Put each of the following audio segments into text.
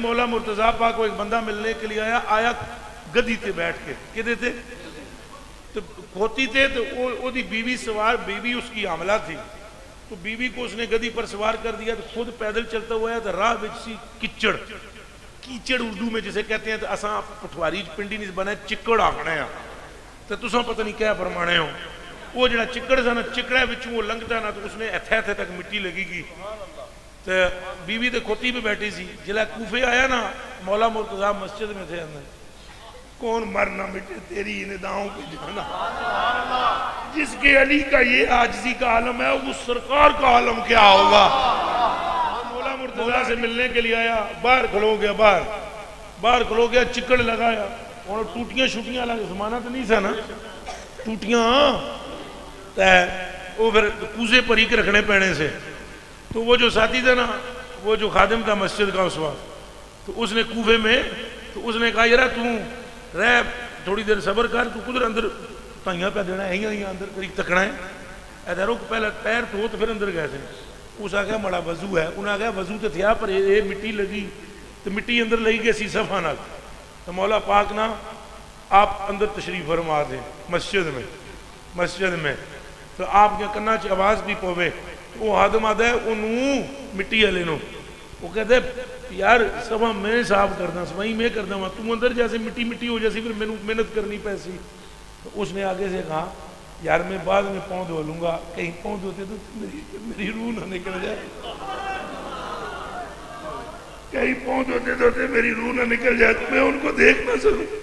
مولا مرتضیٰ پاک کو ایک بندہ ملنے کے لیے آیا گدی تے بیٹھ کے کدے تے تو کھوتی تے تو وہ دی بیوی سوار، بیوی اس کی حاملہ تھی، تو بیوی کو اس نے گدی پر سوار کر دیا، تو خود پیدل چلتا ہوا ہے، تو راہ وچ سی کچڑ، کیچڑ اردو میں جسے کہتے ہیں، تو اساں پٹواری پنڈی نہیں بنا چکڑ آکھنے ہیں، تو تساں پتہ نہیں کیا فرمانے ہو، وہ جڑا چکڑ تھا نا، چکڑے وچوں وہ لنگتا نا، تو اس نے ایتھے ایتھے تک مٹی لگی گی، تو بیوی تے کھوتی پہ بیٹھی سی، جلا کوفے آیا نا، مولا مرتضیٰ مسجد میں تھے اندر، کون مرنا مٹے تیری نداؤں پہ جانا، جس کے علی کا یہ عاجزی کا عالم ہے، اس سرکار کا عالم کیا ہوگا؟ مولا مرتضیٰ سے ملنے کے لیے آیا، باہر کھلو گیا، باہر کھلو گیا، چکڑ لگایا، اور ٹوٹیاں شوٹیاں لگا، زمانہ تو نہیں تھا نا ٹوٹیاں، وہ پھر کوزے پر ہی کے رکھنے پینے سے، تو وہ جو ساتھی تھا نا، وہ جو خادم تھا مسجد کا اس وقت، تو اس نے کوفے میں، تو اس نے کہا یارا تو رہ تھوڑی دیر صبر کر، تو قدر اندر تائیاں پہ دینا ہے، ہی اندر قریب تکنا ہے، ایدھا رک پہلے پیر تو پھر اندر گئے تھے، اس آگیا مڑا وضو ہے، انہیں آگیا وضو تو تھیا پر یہ مٹی لگی، تو مٹی اندر لگی گئی سی صفحہ نہ، تو مولا پاک نا آپ اندر تشریف فرما دیں مسجد میں، تو آپ کے کنا چ آواز بھی پوے، وہ آدم آدھا ہے انہوں مٹی والے نو، وہ کہتے یار سبا میں صاف کرنا، سبائی میں کرنا ہوں، تم اندر جیسے مٹی مٹی ہو جیسی، پھر محنت کرنی پیسی، تو اس نے آگے سے کہا یار میں بعد میں پاؤں دھو لوں گا، کہیں پاؤں دھوتے تو میری روح نہ نکل جائے، کہیں پاؤں دھوتے میری روح نہ نکل جائے، تو میں ان کو دیکھ نہ سکوں۔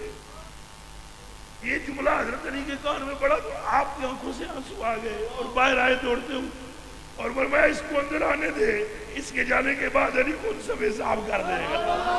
یہ جملہ حضرت علی کے کان میں پڑا تو آپ کی آنکھوں سے آنسو آ گئے، اور باہر آئے دوڑتے ہوں، اور فرمایا اس کو اندر آنے دے، اس کے جانے کے بعد علی کو ان سب حساب کر دے گا۔